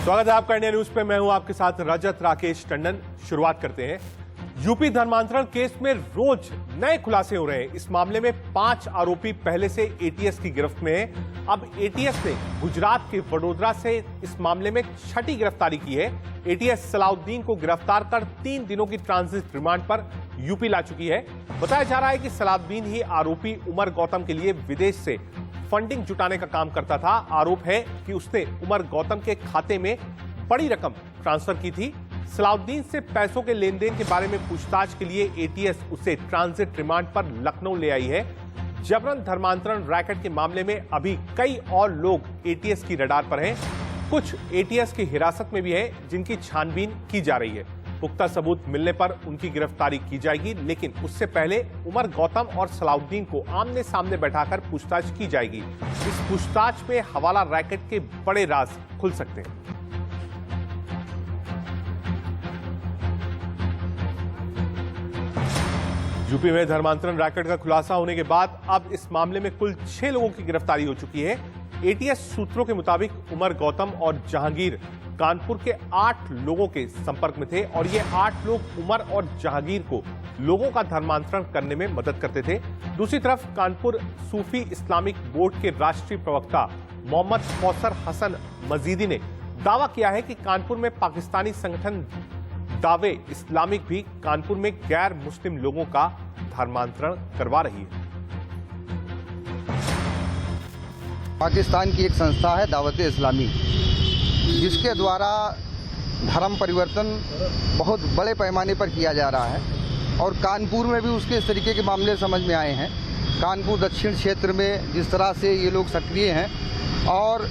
स्वागत है आपका इंडिया न्यूज पे। मैं हूं आपके साथ रजत राकेश टंडन। शुरुआत करते हैं। यूपी धर्मांतरण केस में रोज नए खुलासे हो रहे हैं। इस मामले में 5 आरोपी पहले से एटीएस की गिरफ्त में हैं। अब एटीएस ने गुजरात के वडोदरा से इस मामले में 6ठी गिरफ्तारी की है। एटीएस सलाउद्दीन को गिरफ्तार कर 3 दिनों की ट्रांजिट रिमांड पर यूपी ला चुकी है। बताया जा रहा है कि सलाउद्दीन ही आरोपी उमर गौतम के लिए विदेश से फंडिंग जुटाने का काम करता था। आरोप है कि उसने उमर गौतम के खाते में बड़ी रकम ट्रांसफर की थी। सलाउद्दीन से पैसों के लेन देन के बारे में पूछताछ के लिए एटीएस उसे ट्रांजिट रिमांड पर लखनऊ ले आई है। जबरन धर्मांतरण रैकेट के मामले में अभी कई और लोग एटीएस की रडार पर हैं। कुछ एटीएस की हिरासत में भी है, जिनकी छानबीन की जा रही है। पुख्ता सबूत मिलने पर उनकी गिरफ्तारी की जाएगी, लेकिन उससे पहले उमर गौतम और सलाउद्दीन को आमने सामने बैठाकर पूछताछ की जाएगी। इस पूछताछ में हवाला रैकेट के बड़े राज खुल सकते हैं। यूपी में धर्मांतरण रैकेट का खुलासा होने के बाद अब इस मामले में कुल 6 लोगों की गिरफ्तारी हो चुकी है। एटीएस सूत्रों के मुताबिक उमर गौतम और जहांगीर कानपुर के 8 लोगों के संपर्क में थे और ये 8 लोग उमर और जहांगीर को लोगों का धर्मांतरण करने में मदद करते थे। दूसरी तरफ कानपुर सूफी इस्लामिक बोर्ड के राष्ट्रीय प्रवक्ता मोहम्मद कौसर हसन मजीदी ने दावा किया है कि कानपुर में पाकिस्तानी संगठन दावे इस्लामिक भी कानपुर में गैर मुस्लिम लोगों का धर्मांतरण करवा रही है। पाकिस्तान की एक संस्था है दावत इस्लामी, जिसके द्वारा धर्म परिवर्तन बहुत बड़े पैमाने पर किया जा रहा है और कानपुर में भी उसके इस तरीके के मामले समझ में आए हैं। कानपुर दक्षिण क्षेत्र में जिस तरह से ये लोग सक्रिय हैं और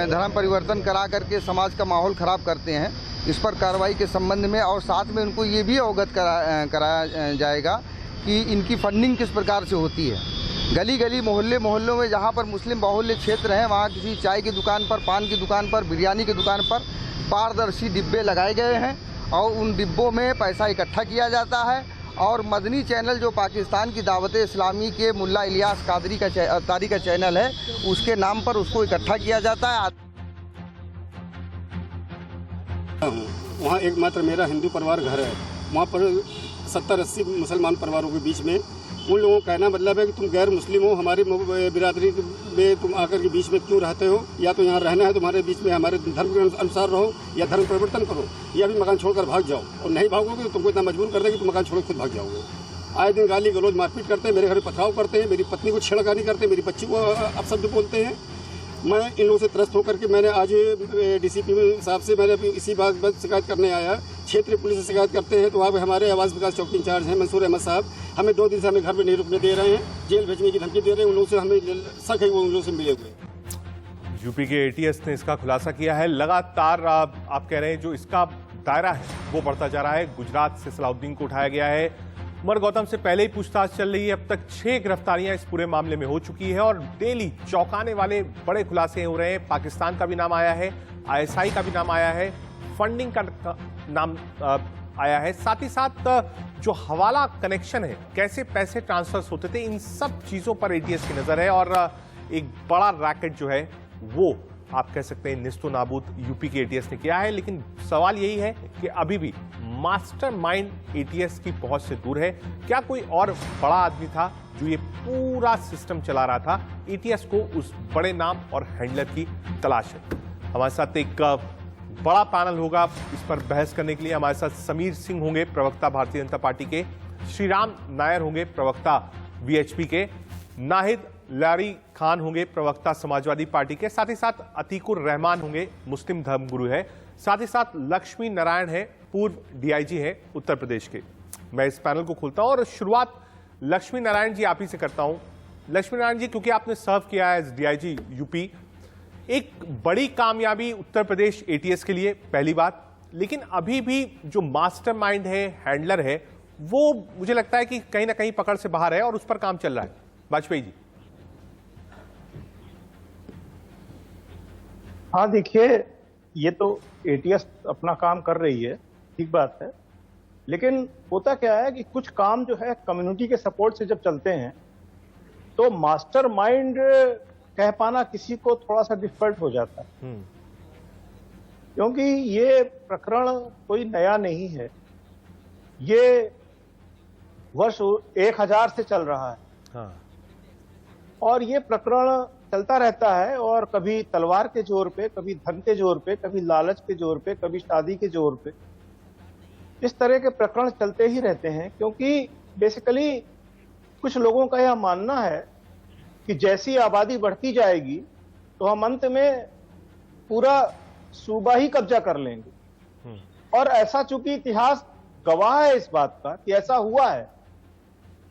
धर्म परिवर्तन करा करके समाज का माहौल ख़राब करते हैं, इस पर कार्रवाई के संबंध में और साथ में उनको ये भी अवगत कराया जाएगा कि इनकी फंडिंग किस प्रकार से होती है। गली गली मोहल्लों में जहाँ पर मुस्लिम बाहुल्य क्षेत्र हैं, वहाँ किसी चाय की दुकान पर, पान की दुकान पर, बिरयानी की दुकान पर पारदर्शी डिब्बे लगाए गए हैं और उन डिब्बों में पैसा इकट्ठा किया जाता है और मदनी चैनल जो पाकिस्तान की दावत इस्लामी के मुल्ला इलियास तारी का चैनल है, उसके नाम पर उसको इकट्ठा किया जाता है। वहाँ एकमात्र मेरा हिंदू परिवार घर है। वहाँ पर 70-80 मुसलमान परिवारों के बीच में उन लोगों का कहना मतलब है कि तुम गैर मुस्लिम हो, हमारी बिरादरी में तुम आकर के बीच में क्यों रहते हो? या तो यहाँ रहना है तुम्हारे बीच में, हमारे धर्म के अनुसार रहो या धर्म परिवर्तन करो, या भी मकान छोड़कर भाग जाओ। और नहीं भागोगे तो तुमको इतना मजबूर कर देंगे कि तुम मकान छोड़ खुद भाग जाओगे। आए दिन गाली गलौज मारपीट करते हैं, मेरे घर पथराव करते हैं, मेरी पत्नी को छेड़खानी करते हैं, मेरी बच्ची को अपशब्द बोलते हैं। मैं इन लोगों से त्रस्त होकर के मैंने आज डीसीपी साहब से मैंने इसी बात शिकायत करने आया। क्षेत्रीय पुलिस से शिकायत करते हैं तो वहाँ हमारे आवास विकास चौकी इंचार्ज हैं मंसूर अहमद साहब, हमें 2 दिन से हमें घर में नहीं रुकने दे रहे हैं, जेल भेजने की धमकी दे रहे हैं। उन लोगों से हमें शक है वो उन लोगों से मिले हुए। यूपी के एटीएस ने इसका खुलासा किया है। लगातार आप कह रहे हैं जो इसका दायरा है वो बढ़ता जा रहा है। गुजरात से सलाउद्दीन को उठाया गया है। उमर गौतम से पहले ही पूछताछ चल रही है। अब तक 6 गिरफ्तारियां इस पूरे मामले में हो चुकी है और डेली चौंकाने वाले बड़े खुलासे हो रहे हैं। पाकिस्तान का भी नाम आया है, आईएसआई का भी नाम आया है, फंडिंग का नाम आया है, साथ ही साथ जो हवाला कनेक्शन है, कैसे पैसे ट्रांसफर होते थे, इन सब चीजों पर एटीएस की नजर है। और एक बड़ा रैकेट जो है वो आप कह सकते हैं निस्तो नाबूद यूपी के एटीएस ने किया है। लेकिन सवाल यही है कि अभी भी मास्टरमाइंड एटीएस की पहुंच से दूर है। क्या कोई और बड़ा आदमी था जो ये पूरा सिस्टम चला रहा था? एटीएस को उस बड़े नाम और हैंडलर की तलाश है। हमारे साथ एक बड़ा पैनल होगा इस पर बहस करने के लिए। हमारे साथ समीर सिंह होंगे, प्रवक्ता भारतीय जनता पार्टी के, श्रीराम नायर होंगे, प्रवक्ता वीएचपी के, नाहिद लारी खान होंगे, प्रवक्ता समाजवादी पार्टी के, साथ ही साथ अतीकुर रहमान होंगे, मुस्लिम धर्मगुरु है, साथ ही साथ लक्ष्मी नारायण है, पूर्व डीआईजी है उत्तर प्रदेश के। मैं इस पैनल को खोलता हूं और शुरुआत लक्ष्मी नारायण जी आप ही से करता हूं। लक्ष्मी नारायण जी, क्योंकि आपने सर्व किया है एज डीआईजी यूपी, एक बड़ी कामयाबी उत्तर प्रदेश एटीएस के लिए, पहली बात। लेकिन अभी भी जो मास्टरमाइंड है, हैंडलर है, वो मुझे लगता है कि कहीं ना कहीं पकड़ से बाहर है और उस पर काम चल रहा है। वाजपेयी जी। हाँ, देखिए, ये तो एटीएस अपना काम कर रही है, ठीक बात है, लेकिन होता क्या है कि कुछ काम जो है कम्युनिटी के सपोर्ट से जब चलते हैं तो मास्टरमाइंड कह पाना किसी को थोड़ा सा डिफिकल्ट हो जाता है। क्योंकि ये प्रकरण कोई नया नहीं है। ये वर्ष 1000 से चल रहा है। हाँ। और ये प्रकरण चलता रहता है, और कभी तलवार के जोर पे, कभी धन के जोर पे, कभी लालच के जोर पे, कभी शादी के जोर पे, इस तरह के प्रकरण चलते ही रहते हैं। क्योंकि बेसिकली कुछ लोगों का यह मानना है कि जैसी आबादी बढ़ती जाएगी तो हम अंत में पूरा सूबा ही कब्जा कर लेंगे। और ऐसा चूंकि इतिहास गवाह है इस बात का कि ऐसा हुआ है,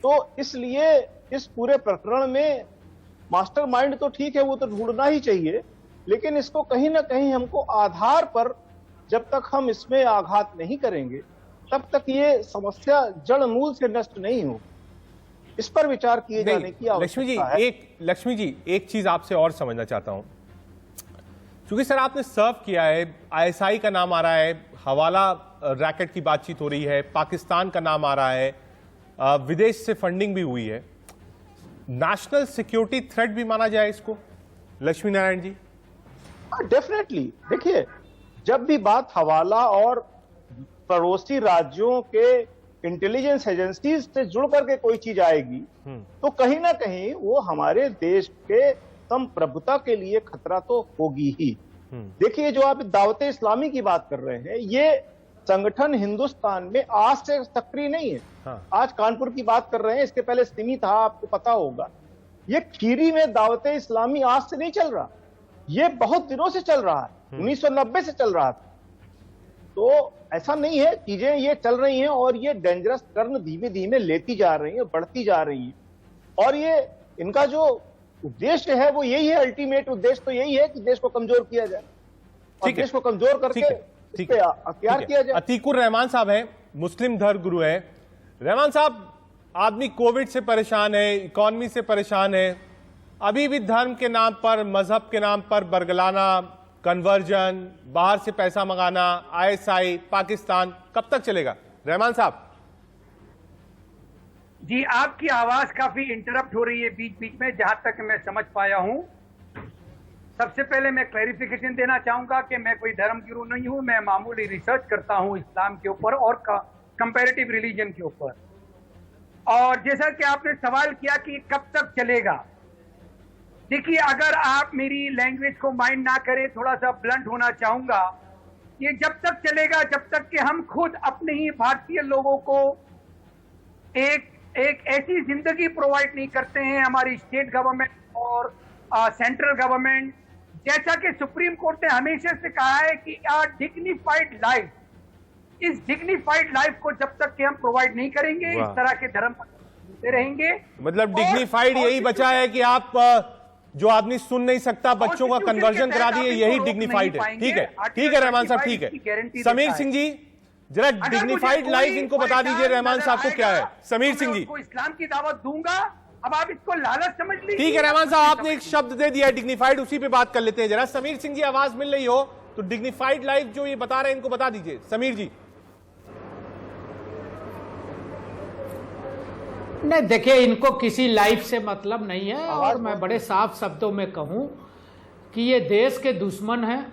तो इसलिए इस पूरे प्रकरण में मास्टरमाइंड तो ठीक है, वो तो ढूंढना ही चाहिए, लेकिन इसको कहीं ना कहीं हमको आधार पर जब तक हम इसमें आघात नहीं करेंगे तब तक ये समस्या जड़ मूल से नष्ट नहीं हो। इस पर विचार किए जाने की आवश्यकता है। लक्ष्मी जी एक चीज आपसे और समझना चाहता हूं, क्योंकि सर आपने सर्व किया है, आईएसआई का नाम आ रहा है, हवाला रैकेट की बातचीत हो रही है, पाकिस्तान का नाम आ रहा है, विदेश से फंडिंग भी हुई है, नेशनल सिक्योरिटी थ्रेट भी माना जाए इसको, लक्ष्मी नारायण जी? डेफिनेटली। देखिए, जब भी बात हवाला और पड़ोसी राज्यों के इंटेलिजेंस एजेंसीज से जुड़ करके कोई चीज आएगी तो कहीं ना कहीं वो हमारे देश के संप्रभुता के लिए खतरा तो होगी ही। देखिए, जो आप दावत इस्लामी की बात कर रहे हैं, ये संगठन हिंदुस्तान में आज से सक्रिय नहीं है। हाँ। आज कानपुर की बात कर रहे हैं, इसके पहले सिमी था, आपको पता होगा। ये खीरी में दावत इस्लामी आज से नहीं चल रहा, ये बहुत दिनों से चल रहा है, 1990 से चल रहा था। तो ऐसा नहीं है, चीजें ये चल रही हैं और ये डेंजरस टर्न धीमे धीमे लेती जा रही है, बढ़ती जा रही है। और ये इनका जो उद्देश्य है वो यही है, अल्टीमेट उद्देश्य तो यही है कि देश को कमजोर किया जाए और देश को कमजोर करके अख्तियार किया जाए। अतीकुर रहमान साहब हैं, मुस्लिम धर्म गुरु हैं। रहमान साहब, आदमी कोविड से परेशान है, इकोनॉमी से परेशान है, अभी भी धर्म के नाम पर, मजहब के नाम पर बरगलाना, कन्वर्जन, बाहर से पैसा मंगाना, आईएसआई, पाकिस्तान, कब तक चलेगा? रहमान साहब जी, आपकी आवाज काफी इंटरप्ट हो रही है बीच बीच में, जहां तक मैं समझ पाया हूं। सबसे पहले मैं क्लैरिफिकेशन देना चाहूंगा कि मैं कोई धर्म गुरु नहीं हूं, मैं मामूली रिसर्च करता हूं इस्लाम के ऊपर और कंपैरेटिव रिलीजन के ऊपर। और जैसा कि आपने सवाल किया कि कब तक चलेगा, देखिए, अगर आप मेरी लैंग्वेज को माइंड ना करें, थोड़ा सा ब्लंट होना चाहूंगा, ये जब तक चलेगा जब तक कि हम खुद अपने ही भारतीय लोगों को एक ऐसी जिंदगी प्रोवाइड नहीं करते हैं, हमारी स्टेट गवर्नमेंट और सेंट्रल गवर्नमेंट, जैसा कि सुप्रीम कोर्ट ने हमेशा से कहा है कि डिग्निफाइड लाइफ, इस डिग्निफाइड लाइफ को जब तक कि हम प्रोवाइड नहीं करेंगे, इस तरह के धर्म होते रहेंगे। मतलब डिग्निफाइड यही बचा है कि आप जो आदमी सुन नहीं सकता, बच्चों का कन्वर्जन करा दिए, यही डिग्निफाइड है। ठीक है, ठीक है रहमान साहब, ठीक है। समीर सिंह जी, जरा डिग्निफाइड लाइफ इनको बता दीजिए रहमान साहब को क्या है। समीर सिंह जी, इस्लाम की दावत दूंगा, अब आप इसको लालच समझ लीजिए। ठीक है रहमान साहब, आपने एक शब्द दे दिया डिग्निफाइड, उसी पे बात कर लेते हैं जरा। समीर सिंह जी, आवाज मिल रही हो तो डिग्निफाइड लाइफ जो ये बता रहे हैं इनको बता दीजिए। समीर जी। नहीं, देखिए, इनको किसी लाइफ से मतलब नहीं है, और मैं बड़े साफ शब्दों में कहूं कि ये देश के दुश्मन हैं,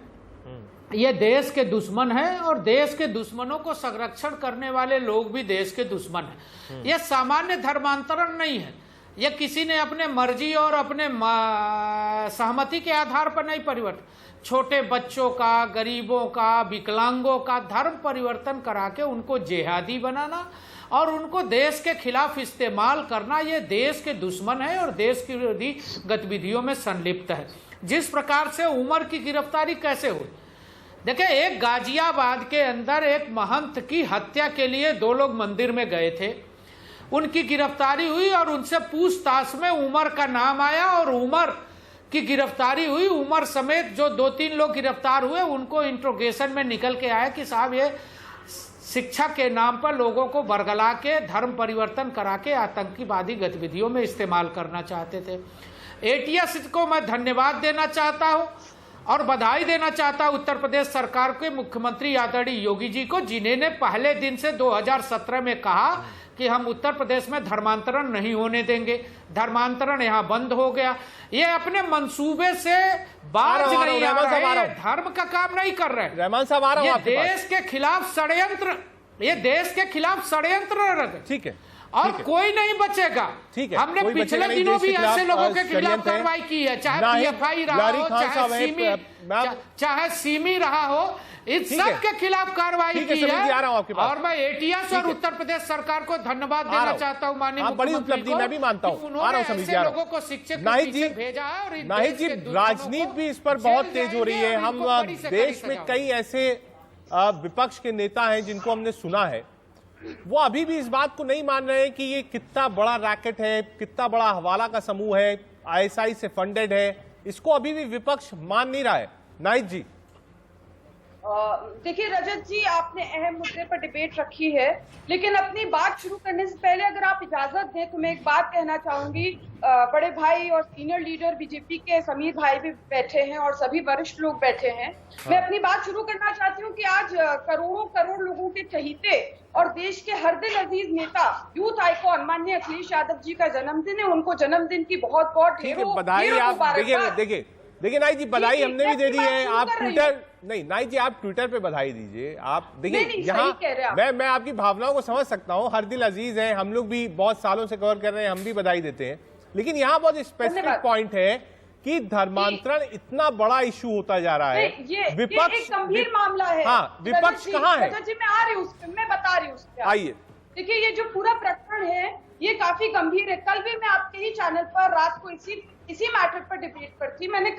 ये देश के दुश्मन हैं, और देश के दुश्मनों को संरक्षण करने वाले लोग भी देश के दुश्मन हैं। ये सामान्य धर्मांतरण नहीं है, ये किसी ने अपने मर्जी और अपने सहमति के आधार पर नहीं परिवर्तन। छोटे बच्चों का, गरीबों का, विकलांगों का धर्म परिवर्तन करा के उनको जिहादी बनाना और उनको देश के खिलाफ इस्तेमाल करना, ये देश के दुश्मन है और देश की विरोधी गतिविधियों में संलिप्त है। जिस प्रकार से उमर की गिरफ्तारी कैसे हुई, देखिए, एक गाजियाबाद के अंदर एक महंत की हत्या के लिए 2 लोग मंदिर में गए थे, उनकी गिरफ्तारी हुई और उनसे पूछताछ में उमर का नाम आया और उमर की गिरफ्तारी हुई। उमर समेत जो 2-3 लोग गिरफ्तार हुए, उनको इंट्रोगेशन में निकल के आया कि साहब ये शिक्षा के नाम पर लोगों को बरगला के धर्म परिवर्तन करा के आतंकवादी गतिविधियों में इस्तेमाल करना चाहते थे। एटीएस को मैं धन्यवाद देना चाहता हूं और बधाई देना चाहता हूं उत्तर प्रदेश सरकार के मुख्यमंत्री आदरणीय योगी जी को, जिन्होंने पहले दिन से 2017 में कहा कि हम उत्तर प्रदेश में धर्मांतरण नहीं होने देंगे, धर्मांतरण यहाँ बंद हो गया। ये अपने मंसूबे से बाज नहीं आ रहे, धर्म का काम नहीं कर रहे। रहमान साहब आ रहा हूं ये आपके पास। देश के खिलाफ षड्यंत्र, ये देश के खिलाफ षड्यंत्र। ठीक है, और कोई नहीं बचेगा। ठीक है, हमने पिछले दिनों भी ऐसे लोगों के खिलाफ कार्रवाई की है, चाहे PFI रहा हो, चाहे सीमी रहा हो, इस सब के खिलाफ कार्रवाई की है। और मैं एटीएस और उत्तर प्रदेश सरकार को धन्यवाद देना चाहता हूँ माननीय बड़ी उपलब्धि मैं भी मानता हूँ। ऐसे लोगों को शिक्षक भेजा है। और नाहिद जी, राजनीति भी इस पर बहुत तेज हो रही है। हम देश में कई ऐसे विपक्ष के नेता हैं जिनको हमने सुना है, वो अभी भी इस बात को नहीं मान रहे हैं कि ये कितना बड़ा रैकेट है, कितना बड़ा हवाला का समूह है, ISI से फंडेड है। इसको अभी भी विपक्ष मान नहीं रहा है। नाहिद जी, देखिए रजत जी, आपने अहम मुद्दे पर डिबेट रखी है, लेकिन अपनी बात शुरू करने से पहले अगर आप इजाजत दें तो मैं एक बात कहना चाहूंगी। बड़े भाई और सीनियर लीडर बीजेपी के समीर भाई भी बैठे हैं और सभी वरिष्ठ लोग बैठे हैं। मैं अपनी बात शुरू करना चाहती हूँ कि आज करोड़ों करोड़ लोगों के चहीते और देश के हर दिल अजीज नेता, यूथ आइकॉन माननीय अखिलेश यादव जी का जन्मदिन है। उनको जन्मदिन की बहुत बहुत बधाई। आप देखिए नाहिद जी, बधाई हमने भी दे दी है। आप ट्विटर नहीं, नाहिद जी आप ट्विटर पे बधाई दीजिए। आप देखिए यहाँ मैं आपकी भावनाओं को समझ सकता हूँ, हर दिल अजीज है, हम लोग भी बहुत सालों से कवर कर रहे हैं, हम भी बधाई देते हैं। लेकिन यहाँ बहुत स्पेसिफिक पॉइंट है कि धर्मांतरण इतना बड़ा इशू होता जा रहा है। विपक्ष एक गंभीर मामला है। हाँ, विपक्ष कहाँ है? जी मैं आ रही हूँ, मैं बता रही हूँ। आइए, देखिए ये जो पूरा प्रकरण है ये काफी गंभीर है। कल भी मैं आपके ही चैनल पर रात को इसी मैटर पर डिबेट पर थी। मैंने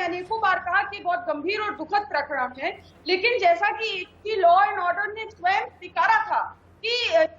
अनेकों बार कहा कि बहुत गंभीर और दुखद प्रकरण है, लेकिन जैसा कि लॉ एंड ऑर्डर ने स्वयं स्वीकारा था कि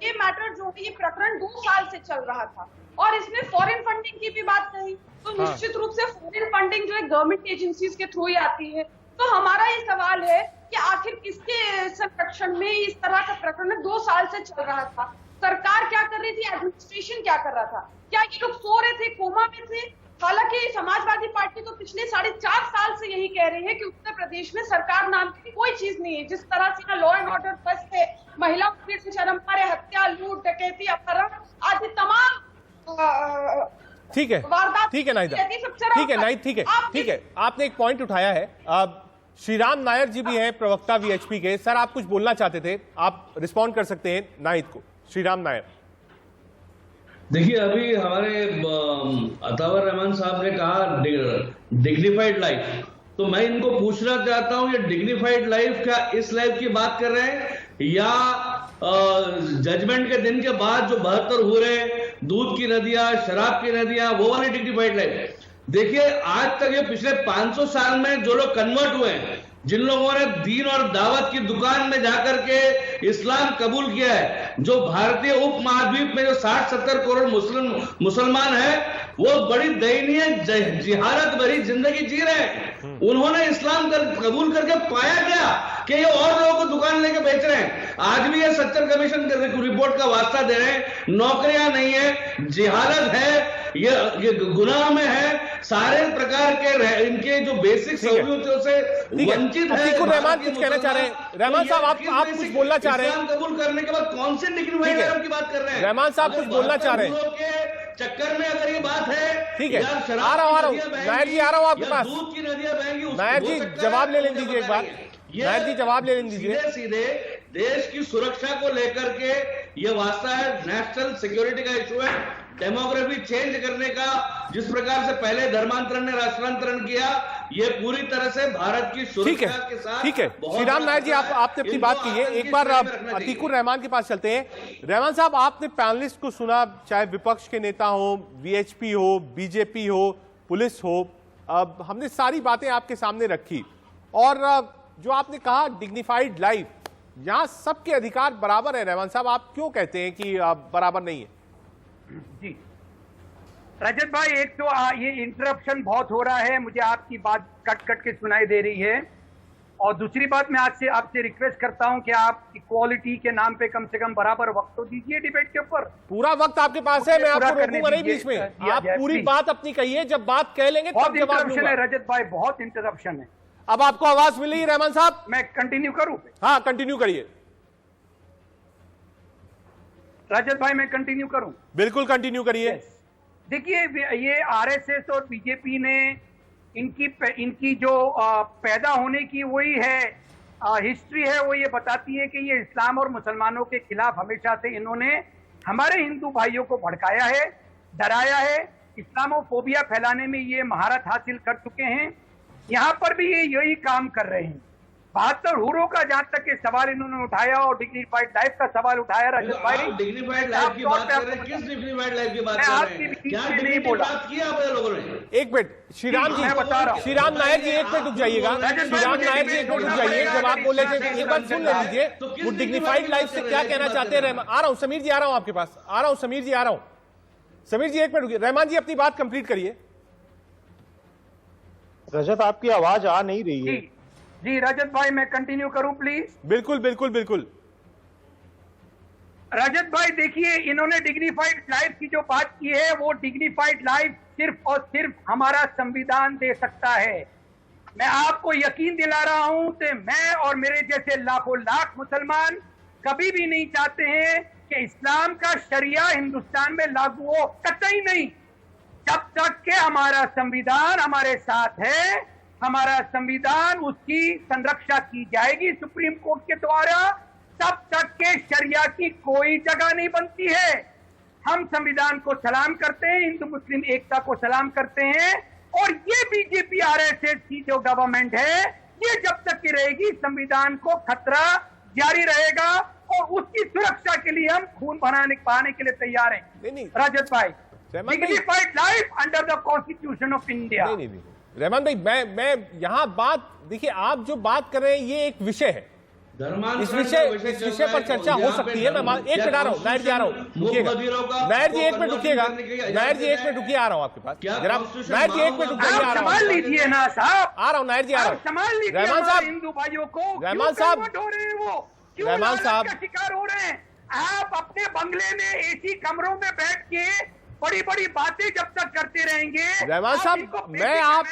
ये मैटर जो है, ये प्रकरण 2 साल से चल रहा था और इसमें फॉरेन फंडिंग की भी बात कही, तो निश्चित रूप से फॉरेन फंडिंग जो है गवर्नमेंट एजेंसीज के थ्रू ही आती है। तो हमारा ये सवाल है कि आखिर किसके संरक्षण में इस तरह का प्रकरण 2 साल से चल रहा था? सरकार क्या कर रही थी? एडमिनिस्ट्रेशन क्या कर रहा था? क्या ये लोग सो रहे थे, कोमा में थे? हालांकि समाजवादी पार्टी तो पिछले 4.5 साल से यही कह रही है कि उत्तर प्रदेश में सरकार नाम की कोई चीज नहीं है। जिस तरह से लॉ एंड ऑर्डर फर्स्ट है, महिलाओं से शर्म मारे हत्या, लूट, डकैती, अपहरण आदि तमाम ठीक है नाहिद, ठीक है नाहिद, ठीक है। आपने एक पॉइंट उठाया है। श्रीराम नायर जी भी हैं, प्रवक्ता VHP के। सर आप कुछ बोलना चाहते थे, आप रिस्पॉन्ड कर सकते हैं नाहिद को। श्रीराम नायर, देखिए अभी हमारे अतावर रहमान साहब ने कहा डिग्निफाइड लाइफ, तो मैं इनको पूछना चाहता हूं, ये डिग्निफाइड लाइफ क्या इस लाइफ की बात कर रहे हैं या जजमेंट के दिन के बाद जो 72 हो रहे, दूध की नदियां, शराब की नदियां, वो वाली डिग्निफाइड लाइफ? देखिए आज तक ये पिछले 500 साल में जो लोग कन्वर्ट हुए हैं, जिन लोगों ने दीन और दावत की दुकान में जाकर के इस्लाम कबूल किया है, जो भारतीय उप महाद्वीप में जो 60-70 करोड़ मुसलमान हैं, वो बड़ी दयनीय जिहालत भरी जिंदगी जी रहे हैं। उन्होंने इस्लाम कबूल करके पाया क्या कि ये और लोगों को दुकान लेके बेच रहे हैं। आज भी ये सच्चर कमीशन रिपोर्ट का वास्ता दे रहे हैं, नौकरियां नहीं है, जिहालत है, ये गुनाह में है, सारे प्रकार के इनके जो बेसिक सहूलियतों से वंचित है। रहमान कुछ कहना चाह रहे हैं? रहमान साहब आप कुछ बोलना चाह रहे हैं? कबूल करने के बाद कौन से डिग्निफाइड की बात कर रहे हैं? रहमान साहब कुछ बोलना चाह रहे हैं? चक्कर में अगर ये बात है, ठीक है, आ रहा हूं नायर जी, आ रहा हूं आपके पास। दूध की नदियां बहेंगी, नायर जी जवाब ले लें दीजिए एक बार। नायर जी जवाब ले लें दीजिए। सीधे देश की सुरक्षा को लेकर के ये वास्ता है, नेशनल सिक्योरिटी का इशू है, डेमोग्राफी चेंज करने का। जिस प्रकार से पहले धर्मांतरण ने राष्ट्रांतरण किया, ये पूरी तरह से भारत की सुरक्षा के साथ। ठीक है श्रीराम नायर जी, आपने अपनी बात की है। एक बार अतीकुर रहमान के पास चलते हैं। रहमान साहब, आपने पैनलिस्ट को सुना, चाहे विपक्ष के नेता हो, VHP हो, BJP हो, पुलिस हो, हमने सारी बातें आपके सामने रखी और जो आपने कहा डिग्निफाइड लाइफ, यहां सबके अधिकार बराबर है। रहमान साहब, आप क्यों कहते हैं कि बराबर नहीं है? जी रजत भाई, एक तो ये इंटरप्शन बहुत हो रहा है, मुझे आपकी बात कट के सुनाई दे रही है। और दूसरी बात, मैं आपसे रिक्वेस्ट करता हूं कि आप इक्वालिटी के नाम पे कम से कम बराबर वक्त तो दीजिए डिबेट के ऊपर। पूरा वक्त आपके पास है, मैं आपको रोकूंगा नहीं बीच में। आप पूरी बात अपनी कहिए, जब बात कह लेंगे तब जवाब दूंगा। रजत भाई बहुत इंटरप्शन है। अब आपको आवाज मिल रही है रहमान साहब? मैं कंटिन्यू करूं? हाँ कंटिन्यू करिए। रजत भाई मैं कंटिन्यू करूं? बिल्कुल कंटिन्यू करिए। देखिए, ये आरएसएस और बीजेपी ने इनकी जो पैदा होने की वही है हिस्ट्री है, वो ये बताती है कि ये इस्लाम और मुसलमानों के खिलाफ हमेशा से इन्होंने हमारे हिंदू भाइयों को भड़काया है, डराया है, इस्लामोफोबिया फैलाने में ये महारत हासिल कर चुके हैं। यहाँ पर भी ये यही काम कर रहे हैं। 72 हुरों का जहां तक ये सवाल इन्होंने उठाया और डिग्निफाइड लाइफ का सवाल उठाया, रजत भाई डिग्निफाइड लाइफ की बात कर रहे हैं, किस डिग्निफाइड लाइफ की बात कर रहे हैं? क्या नहीं बोला किया आप लोगों ने? एक मिनट श्रीराम जी, मैं बता रहा हूं। श्रीराम नायक जी एक मिनट रुक जाइएगा। श्रीराम नायक जी एक मिनट रुक जाइए। जब आप बोले थे एक बार सुन ले लीजिए, वो डिग्निफाइड लाइफ से क्या कहना चाहते हैं? आ रहा हूं समीर जी, आ रहा हूं आपके पास, आ रहा हूं समीर जी, आ रहा हूं। समीर जी एक मिनट रुकिए, रहमान जी अपनी बात कंप्लीट करिए। रजत आपकी आवाज आ नहीं रही है। जी रजत भाई मैं कंटिन्यू करूं प्लीज? बिल्कुल बिल्कुल बिल्कुल। रजत भाई देखिए, इन्होंने डिग्निफाइड लाइफ की जो बात की है, वो डिग्निफाइड लाइफ सिर्फ और सिर्फ हमारा संविधान दे सकता है। मैं आपको यकीन दिला रहा हूं कि मैं और मेरे जैसे लाखों लाख मुसलमान कभी भी नहीं चाहते हैं कि इस्लाम का शरिया हिंदुस्तान में लागू हो, कतई नहीं। जब तक के हमारा संविधान हमारे साथ है, हमारा संविधान उसकी संरक्षा की जाएगी सुप्रीम कोर्ट के द्वारा, तब तक के शरिया की कोई जगह नहीं बनती है। हम संविधान को सलाम करते हैं, हिंदू मुस्लिम एकता को सलाम करते हैं, और ये बीजेपी आरएसएस की जो गवर्नमेंट है, ये जब तक की रहेगी संविधान को खतरा जारी रहेगा, और उसकी सुरक्षा के लिए हम खून बहाने के लिए तैयार हैं। रजत भाई, dignified life under the constitution of India. नहीं रहमान भाई, मैं यहाँ बात देखिए, आप जो बात कर रहे हैं ये एक विषय है, इस विषय पर चर्चा हो सकती है। मैं एक मिनट आ रहा हूँ, नायर जी आ रहा हूँ, नायर जी एक मिनट रुकिएगा, नायर जी एक मिनट रुकिए, आ रहा हूँ आपके पास जरा, नायर जी एक मिनट रुकिए, आ रहा हूँ, संभाल लीजिए ना साहब, आ रहा हूँ नायर जी, आ रहा हूँ। संभाल लीजिए रहमान साहब, हिंदू भाइयों को, रहमान साहब, हो रहे हैं वो, क्यों रहमान साहब का शिकार हो रहे हैं? आप अपने बंगले में एसी कमरों में बैठ के बड़ी बड़ी बातें जब तक करते रहेंगे। रहमान साहब, मैं आप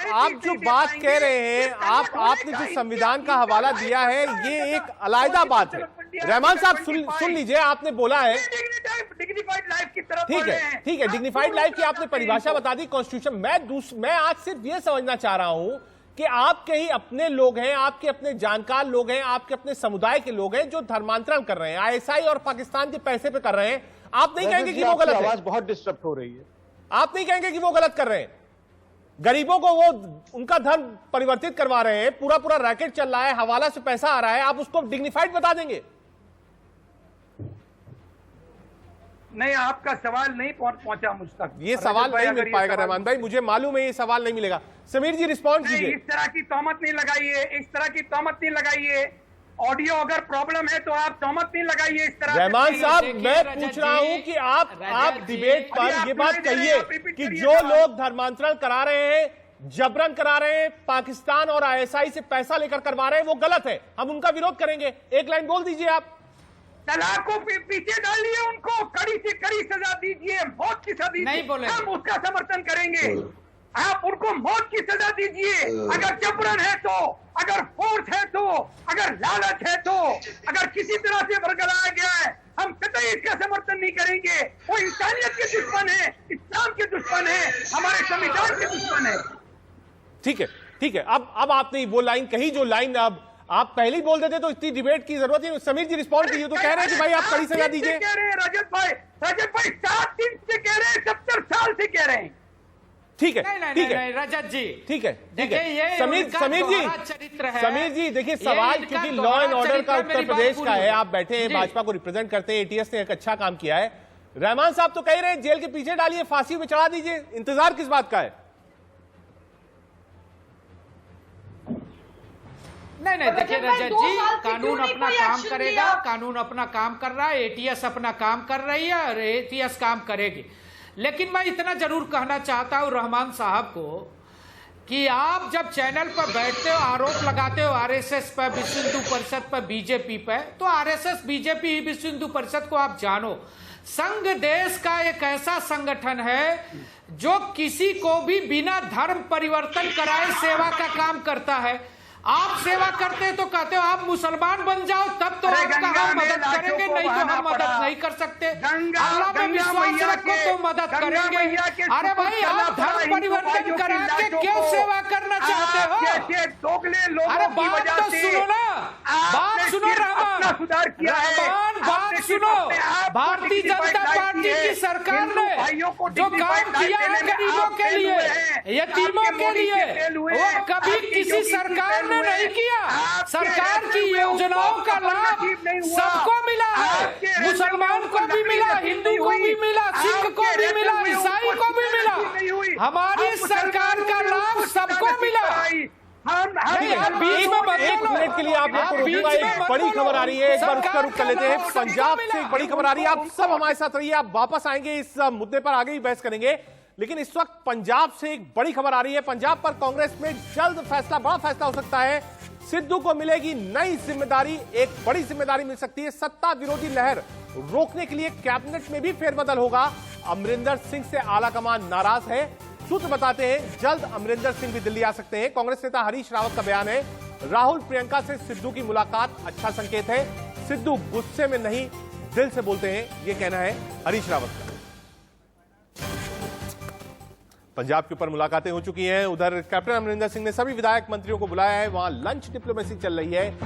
जो बात कह रहे हैं, आपने जो संविधान का हवाला दिया है, ये एक अलग बात है। रहमान साहब सुन लीजिए, आपने बोला है डिग्निफाइड लाइफ की तरफ, ठीक है, डिग्निफाइड लाइफ की आपने परिभाषा बता दी, कॉन्स्टिट्यूशन। मैं आज सिर्फ ये समझना चाह रहा हूं कि आपके ही अपने लोग हैं, आपके अपने जानकार लोग हैं, आपके अपने समुदाय के लोग हैं जो धर्मांतरण कर रहे हैं, आईएसआई और पाकिस्तान के पैसे पे कर रहे हैं। आप नहीं कहेंगे कि वो गलत है? आवाज बहुत डिस्टर्ब हो रही है। आप नहीं कहेंगे कि वो गलत कर रहे हैं? गरीबों को वो उनका धर्म परिवर्तित करवा रहे हैं, पूरा रैकेट चल रहा है, हवाला से पैसा आ रहा है, आप उसको डिग्निफाइड बता देंगे? नहीं, आपका सवाल नहीं पहुंचा मुझ तक। ये सवाल नहीं मिल पाएगा रहमान भाई, मुझे मालूम है ये सवाल नहीं मिलेगा। समीर जी रिस्पॉन्ड कीजिए। इस तरह की तहमत नहीं लगाइए, इस तरह की तहमत नहीं लगाइए। ऑडियो अगर प्रॉब्लम है तो आप तहमत नहीं लगाइए इस तरह। रहमान साहब, मैं पूछ रहा हूं कि आप डिबेट पर ये बात कहिए कि जो लोग धर्मांतरण करा रहे हैं, जबरन करा रहे हैं, पाकिस्तान और आईएसआई से पैसा लेकर करवा रहे हैं, वो गलत है, हम उनका विरोध करेंगे। एक लाइन बोल दीजिए आप। तलाक को पीछे डालिए, उनको कड़ी से कड़ी सजा दीजिए, मौत की सजा दीजिए, हम उसका समर्थन करेंगे। आप उनको मौत की सजा दीजिए, अगर जबरन है तो, अगर फोर्स है तो, अगर लालच है तो, अगर किसी तरह से बरगलाया गया है, हम कतई इसका समर्थन नहीं करेंगे। वो इंसानियत के दुश्मन है, इस्लाम के दुश्मन है, हमारे संविधान के दुश्मन है। ठीक है, अब आपने वो लाइन कही जो लाइन अब आप पहले ही बोल देते तो इतनी डिबेट की जरूरत ही नहीं। समीर जी रिस्पॉन्ड कीजिए। तो कह रहे हैं कि भाई आप कड़ी सजा दीजिए। कह रहे हैं रजत भाई 7 दिन से कह रहे हैं, 70 साल से कह रहे हैं। ठीक है, ठीक है रजत जी, ठीक है, ठीक है। समीर जी देखिए, सवाल क्योंकि लॉ एंड ऑर्डर का उत्तर प्रदेश का है, आप बैठे हैं, भाजपा को रिप्रेजेंट करते हैं, एटीएस ने एक अच्छा काम किया है। रहमान साहब तो कह रहे हैं जेल के पीछे डालिए, फांसी पे चढ़ा दीजिए, इंतजार किस बात का है? नहीं, देखिए रजत जी, कानून अपना काम करेगा, कानून अपना काम कर रहा है, एटीएस अपना काम कर रही है और एटीएस काम करेगी। लेकिन मैं इतना जरूर कहना चाहता हूं रहमान साहब को कि आप जब चैनल पर बैठते हो, आरोप लगाते हो आरएसएस पर, विश्व हिंदू परिषद पर, बीजेपी पर, तो आरएसएस बीजेपी विश्व हिंदू परिषद को आप जानो, संघ देश का एक ऐसा संगठन है जो किसी को भी बिना धर्म परिवर्तन कराए सेवा का काम करता है। आप सेवा करते हैं तो कहते हो आप मुसलमान बन जाओ, तब तो आपका हम मदद करेंगे, नहीं तो हम मदद नहीं कर सकते। अल्लाह में विश्वास रखो तो मदद करेंगे। अरे भाई आप धर्म परिवर्तन करा के क्यों सेवा करना चाहते हो? अरे बात तो सुनो ना, बात सुनो रहमान, सुधार किया है, रहमान बात सुनो। भारतीय जनता पार्टी की सरकार ने जो काम किया है गरीबों के लिए, यतीमों के लिए, वो कभी किसी सरकार ने नहीं किया। सरकार की योजनाओं का लाभ सबको मिला है, मुसलमान को भी मिला, हिंदू को भी मिला, सिख को भी मिला, ईसाई को भी मिला। हमारी सरकार का लाभ सबको मिला। एक मिनट के लिए आप लोग को रोकूंगा। एक बड़ी खबर आ रही है, एक बार उसका रुख कर लेते हैं। पंजाब से एक बड़ी खबर आ रही है, आप सब हमारे साथ रहिए, आप वापस आएंगे, इस मुद्दे पर आगे ही बहस करेंगे। लेकिन इस वक्त पंजाब से एक बड़ी खबर आ रही है। पंजाब पर कांग्रेस में जल्द फैसला, बड़ा फैसला हो सकता है। सिद्धू को मिलेगी नई जिम्मेदारी, एक बड़ी जिम्मेदारी मिल सकती है। सत्ता विरोधी लहर रोकने के लिए कैबिनेट में भी फेरबदल होगा। अमरिंदर सिंह से आलाकमान नाराज है। सूत्र बताते हैं जल्द अमरिंदर सिंह भी दिल्ली आ सकते हैं। कांग्रेस नेता हरीश रावत का बयान है, राहुल प्रियंका से सिद्धू की मुलाकात अच्छा संकेत है। सिद्धू गुस्से में नहीं, दिल से बोलते हैं, यह कहना है हरीश रावत का। पंजाब के ऊपर मुलाकातें हो चुकी हैं। उधर कैप्टन अमरिंदर सिंह ने सभी विधायक मंत्रियों को बुलाया है, वहां लंच डिप्लोमेसी चल रही है।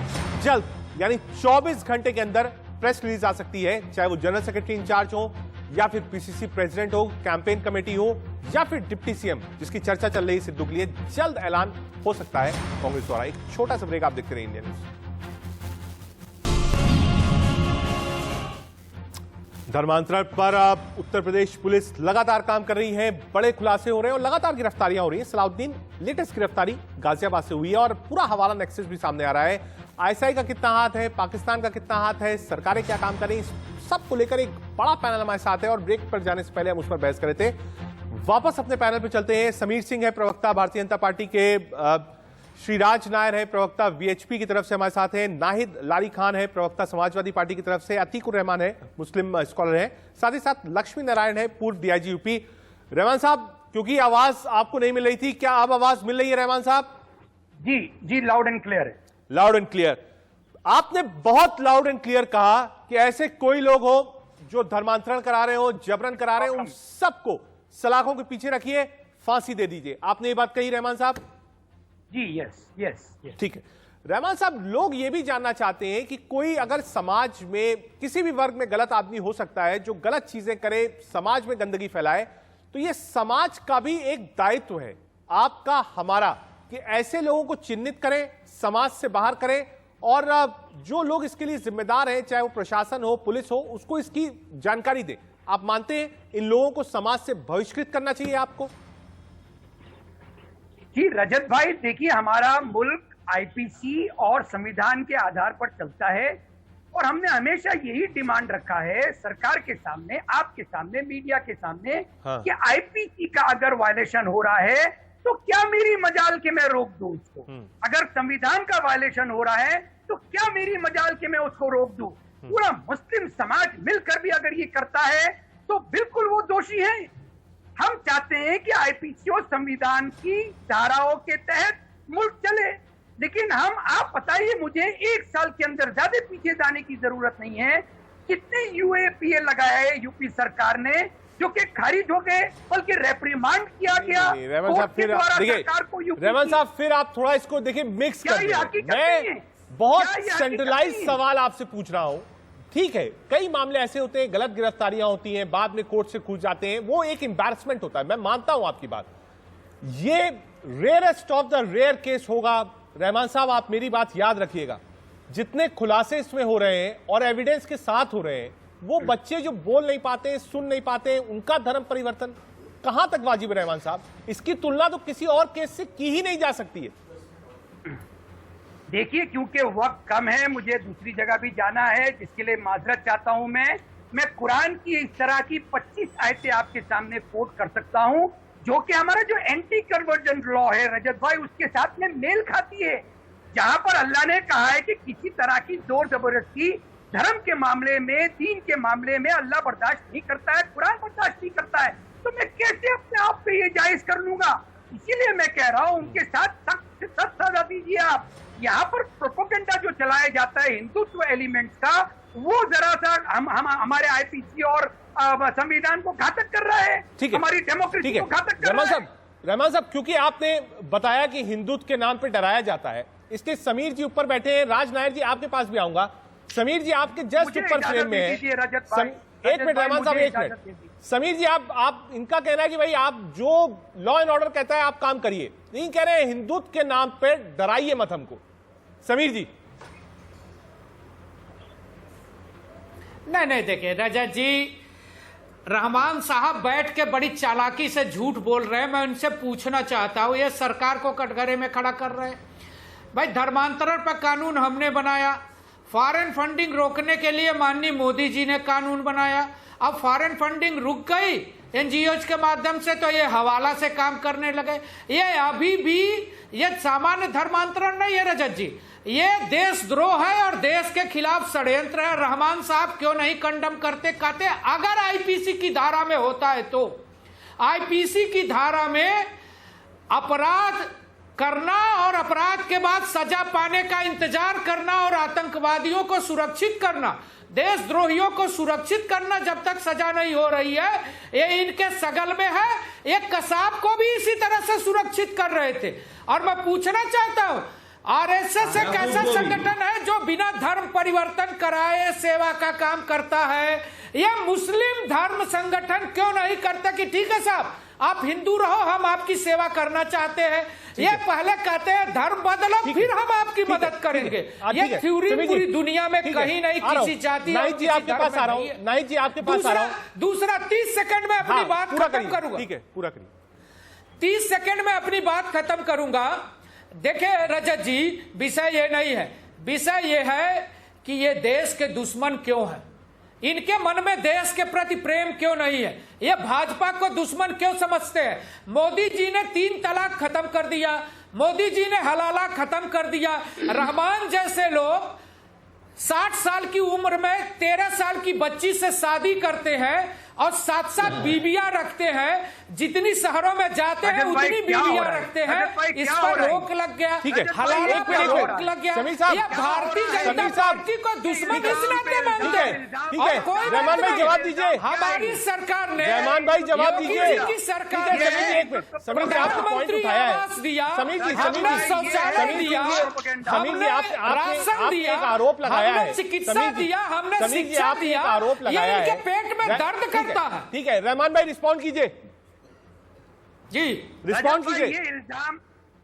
जल्द यानी 24 घंटे के अंदर प्रेस रिलीज आ सकती है, चाहे वो जनरल सेक्रेटरी इंचार्ज हो या फिर पीसीसी प्रेसिडेंट हो, कैंपेन कमेटी हो या फिर डिप्टी सीएम जिसकी चर्चा चल रही है सिद्धू के लिए, जल्द ऐलान हो सकता है कांग्रेस द्वारा। एक छोटा सा ब्रेक, आप देखते रहिए इंडियन न्यूज। धर्मांतरण पर उत्तर प्रदेश पुलिस लगातार काम कर रही है, बड़े खुलासे हो रहे हैं और लगातार गिरफ्तारियां हो रही हैं। सलाउद्दीन लेटेस्ट गिरफ्तारी गाजियाबाद से हुई है और पूरा हवाला नेक्सस भी सामने आ रहा है। आईएसआई का कितना हाथ है, पाकिस्तान का कितना हाथ है, सरकारें क्या काम कर रही हैं, सबको लेकर एक बड़ा पैनल हमारे साथ है। और ब्रेक पर जाने से पहले हम उस पर बहस कर रहे थे। वापस अपने पैनल पर चलते हैं। समीर सिंह है प्रवक्ता भारतीय जनता पार्टी के, श्रीराज नायर है प्रवक्ता वीएचपी की तरफ से हमारे साथ हैं, नाहिद लारी खान है प्रवक्ता समाजवादी पार्टी की तरफ से, अतीकुर रहमान है मुस्लिम स्कॉलर है, साथ ही साथ लक्ष्मी नारायण है पूर्व डीआईजी यूपी। रहमान साहब, क्योंकि आवाज आपको नहीं मिल रही थी, क्या अब आवाज मिल रही है रहमान साहब? जी जी, लाउड एंड क्लियर है। Loud and clear. आपने बहुत लाउड एंड क्लियर कहा कि ऐसे कोई लोग हो जो धर्मांतरण करा रहे हो, जबरन करा रहे हो, उन सबको सलाखों के पीछे रखिए, फांसी दे दीजिए। आपने ये बात कही रहमान साहब? जी यस यस। ठीक है रहमान साहब, लोग ये भी जानना चाहते हैं कि कोई अगर समाज में किसी भी वर्ग में गलत आदमी हो सकता है जो गलत चीजें करे, समाज में गंदगी फैलाए, तो ये समाज का भी एक दायित्व है, आपका हमारा, कि ऐसे लोगों को चिन्हित करें, समाज से बाहर करें और जो लोग इसके लिए जिम्मेदार हैं, चाहे वो प्रशासन हो, पुलिस हो, उसको इसकी जानकारी दें। आप मानते हैं इन लोगों को समाज से बहिष्कृत करना चाहिए आपको? जी रजत भाई, देखिए हमारा मुल्क आईपीसी और संविधान के आधार पर चलता है और हमने हमेशा यही डिमांड रखा है सरकार के सामने, आपके सामने, मीडिया के सामने, कि आईपीसी का अगर वायलेशन हो रहा है तो क्या मेरी मजाल के मैं रोक दूं उसको? अगर संविधान का वायलेशन हो रहा है तो क्या मेरी मजाल के मैं उसको रोक दूं? पूरा मुस्लिम समाज मिलकर भी अगर ये करता है तो बिल्कुल वो दोषी है। हम चाहते हैं कि आईपीसी और संविधान की धाराओं के तहत मुल्क चले, लेकिन आप बताइए मुझे, एक साल के अंदर ज्यादा पीछे जाने की जरूरत नहीं है। कितने यूएपीए लगाए है यूपी सरकार ने जो कि खारिज हो गए, बल्कि रेप्रिमांड किया गया। रहमान साहब फिर रहमान साहब फिर आप थोड़ा इसको देखिए मिक्स कर रहे हैं। मैं बहुत सेंट्रलाइज सवाल आपसे पूछ रहा हूं। ठीक है, कई मामले ऐसे होते हैं, गलत गिरफ्तारियां होती हैं, बाद में कोर्ट से कूद जाते हैं, वो एक एम्बैरसमेंट होता है, मैं मानता हूं आपकी बात। ये rarest of the rare case होगा। रहमान साहब, आप मेरी बात याद रखिएगा, जितने खुलासे इसमें हो रहे हैं और एविडेंस के साथ हो रहे हैं, वो बच्चे जो बोल नहीं पाते, सुन नहीं पाते, उनका धर्म परिवर्तन कहां तक वाजिब है रहमान साहब? इसकी तुलना तो किसी और केस से की ही नहीं जा सकती है। देखिए, क्योंकि वक्त कम है, मुझे दूसरी जगह भी जाना है, जिसके लिए माजरत चाहता हूं। मैं कुरान की इस तरह की 25 आयतें आपके सामने कोट कर सकता हूं जो कि हमारा जो एंटी कन्वर्जन लॉ है रजत भाई, उसके साथ में मेल खाती है, जहां पर अल्लाह ने कहा है कि किसी तरह की जोर जबरदस्ती धर्म के मामले में, दीन के मामले में अल्लाह बर्दाश्त नहीं करता है, कुरान बर्दाश्त नहीं करता है। तो मैं कैसे अपने आप पे ये जायज कर लूंगा? इसीलिए मैं कह रहा हूं उनके साथ सख्त मुझसे सच साझा दीजिए आप। यहाँ पर प्रोपोगेंडा जो चलाया जाता है हिंदुत्व एलिमेंट्स का, वो जरा सा हमारे आईपीसी और संविधान को घातक कर रहा है, हमारी डेमोक्रेसी को घातक कर रहा है। रहमान साहब, क्योंकि आपने बताया कि हिंदुत्व के नाम पे डराया जाता है, इसलिए समीर जी ऊपर बैठे हैं। राज नायर जी आपके पास भी आऊंगा। समीर जी आपके जस्ट ऊपर फ्रेम में है। एक मिनट रहमान साहब, एक मिनट। समीर जी, आप इनका कहना है कि भाई आप जो लॉ एंड ऑर्डर कहता है आप काम करिए, नहीं कह रहे हैं हिंदुत्व के नाम पे डराइए मत हमको। समीर जी। नहीं देखिए रजत जी, रहमान साहब बैठ के बड़ी चालाकी से झूठ बोल रहे हैं। मैं उनसे पूछना चाहता हूं, ये सरकार को कटघरे में खड़ा कर रहे हैं। भाई धर्मांतरण पर कानून हमने बनाया, फॉरेन फंडिंग रोकने के लिए माननीय मोदी जी ने कानून बनाया। अब फॉरेन फंडिंग रुक गई एनजीओज के माध्यम से, तो ये हवाला से काम करने लगे। ये अभी भी ये सामान्य धर्मांतरण नहीं है रजत जी, ये देशद्रोह है और देश के खिलाफ षड्यंत्र है। रहमान साहब क्यों नहीं कंडम करते? कहते अगर आईपीसी की धारा में होता है तो आईपीसी की धारा में अपराध करना और अपराध के बाद सजा पाने का इंतजार करना और आतंकवादियों को सुरक्षित करना, देशद्रोहियों को सुरक्षित करना जब तक सजा नहीं हो रही है, ये इनके सगल में है। एक कसाब को भी इसी तरह से सुरक्षित कर रहे थे। और मैं पूछना चाहता हूं, आरएसएस एक ऐसा संगठन है जो बिना धर्म परिवर्तन कराए सेवा का काम करता है। यह मुस्लिम धर्म संगठन क्यों नहीं करता कि ठीक है साहब आप हिंदू रहो, हम आपकी सेवा करना चाहते हैं। ये पहले कहते हैं धर्म बदलो फिर हम आपकी मदद करेंगे। ये थ्योरी पूरी दुनिया में कहीं नहीं किसी जाति नाइक जी आपके पास आ रहा हूं। नाइक जी आपके पास आ रहा हूं। दूसरा 30 सेकंड में अपनी बात खत्म करूंगा। ठीक है, पूरा करिए। 30 सेकंड में अपनी बात खत्म करूंगा। देखिए रजत जी, विषय ये नहीं है, विषय ये है कि ये देश के दुश्मन क्यों है, इनके मन में देश के प्रति प्रेम क्यों नहीं है, ये भाजपा को दुश्मन क्यों समझते हैं। मोदी जी ने 3 तलाक खत्म कर दिया, मोदी जी ने हलाला खत्म कर दिया। रहमान जैसे लोग 60 साल की उम्र में 13 साल की बच्ची से शादी करते हैं और 7-7 बीबियां रखते हैं। जितनी शहरों में जाते हैं उतनी बीबियां रखते हैं। इस पर रोक लग गया, हलाला पर रोक लग गया। ये भारतीय जनता पार्टी को दुश्मन इस नाते मानते हैं। और कोई रहमान भाई जवाब दीजिए। हमारी सरकार ने, रहमान भाई जवाब दीजिए। की सरकार ने प्रधानमंत्री आवास दिया, हमने शौचालय दिया, हमने राशन दिया, आरोप लगाया हमने चिकित्सा दिया, हमने शिक्षा दिया। आरोप लगाया है, इनके पेट में दर्द करता है। ठीक है रहमान भाई रिस्पॉन्ड कीजिए जी, रिस्पॉन्ड कीजिए।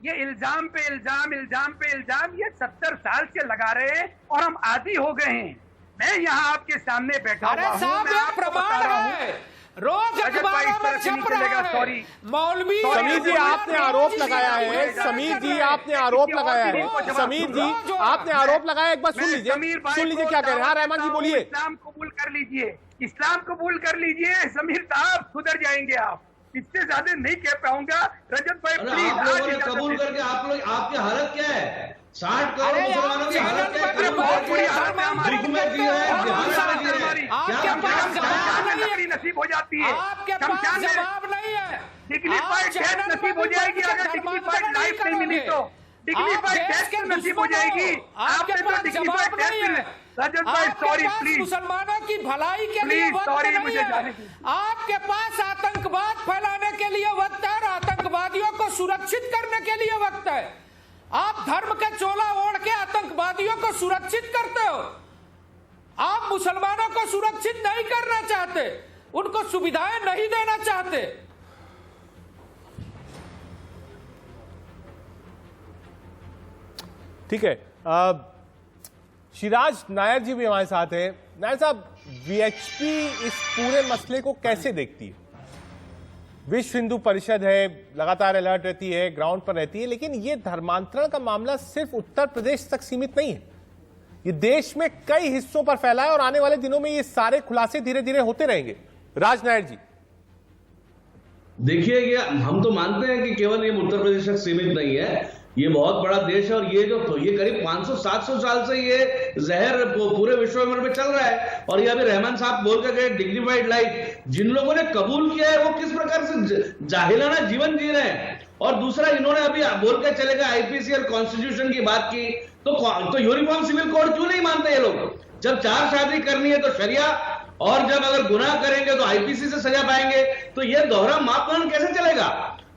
ये इल्जाम पे इल्जाम ये 70 साल से लगा रहे हैं और हम आदी हो गए हैं। मैं यहाँ आपके सामने बैठा हुआ हूँ, मैं आपको बता रहा हूँ। रोज अखबारों में छप रहा है मौलवी। समीर जी आपने आरोप लगाया है, समीर जी आपने आरोप लगाया है, समीर जी आपने आरोप लगाया। एक बार सुन लीजिए क्या कह रहे हैं। हाँ रहमान जी बोलिए। इस्लाम कबूल कर लीजिए, इस्लाम कबूल कर लीजिए, समीर साहब सुधर जाएंगे आप। इससे ज्यादा नहीं कह पाऊंगा। रजत भाई प्लीज कबूल करके आप लोग, आपकी हालत क्या है? 60 करोड़ मुसलमानों की हालत क्या है? बहुत बुरी हालत है हमारी। नसीब हो जाती है, आपके पास जवाब नहीं है। डिग्निफाइड डेथ नसीब हो जाएगी अगर डिग्निफाइड लाइफ नहीं मिली तो। डिग्निफाइड डेथ नसीब हो जाएगी, आपने तो डिग्निफाइड डेथ मिले। रजत भाई सॉरी प्लीज, मुसलमानों की भलाई के लिए वक्त नहीं है। आपके पास आतंकवाद फैलाने के लिए वक्त है और आतंकवादियों को सुरक्षित करने के लिए वक्त है। आप धर्म का चोला ओढ़ के आतंकवादियों को सुरक्षित करते हो। आप मुसलमानों को सुरक्षित नहीं करना चाहते, उनको सुविधाएं नहीं देना चाहते। ठीक है, शिराज नायर जी भी हमारे साथ हैं। नायर साहब, वीएचपी इस पूरे मसले को कैसे देखती है? विश्व हिंदू परिषद है, लगातार अलर्ट रहती है, ग्राउंड पर रहती है, लेकिन ये धर्मांतरण का मामला सिर्फ उत्तर प्रदेश तक सीमित नहीं है, ये देश में कई हिस्सों पर फैला है और आने वाले दिनों में ये सारे खुलासे धीरे धीरे होते रहेंगे। राज नायर जी देखिए, ये हम तो मानते हैं कि केवल ये उत्तर प्रदेश तक सीमित नहीं है, ये बहुत बड़ा देश है और ये करीब 500-700 साल से ये जहर पूरे विश्व में चल रहा है। और ये अभी रहमान साहब बोल कर गए डिग्निफाइड लाइफ, जिन लोगों ने कबूल किया है वो किस प्रकार से जाहिलाना जीवन जी रहे हैं। और दूसरा, इन्होंने अभी बोल के चले गए आईपीसी और कॉन्स्टिट्यूशन की बात की, तो यूनिफॉर्म सिविल कोड क्यों नहीं मानते ये लोग? जब 4 शादी करनी है तो शरिया, और जब अगर गुनाह करेंगे तो आईपीसी से सजा पाएंगे। तो ये दोहरा मापदंड कैसे चलेगा?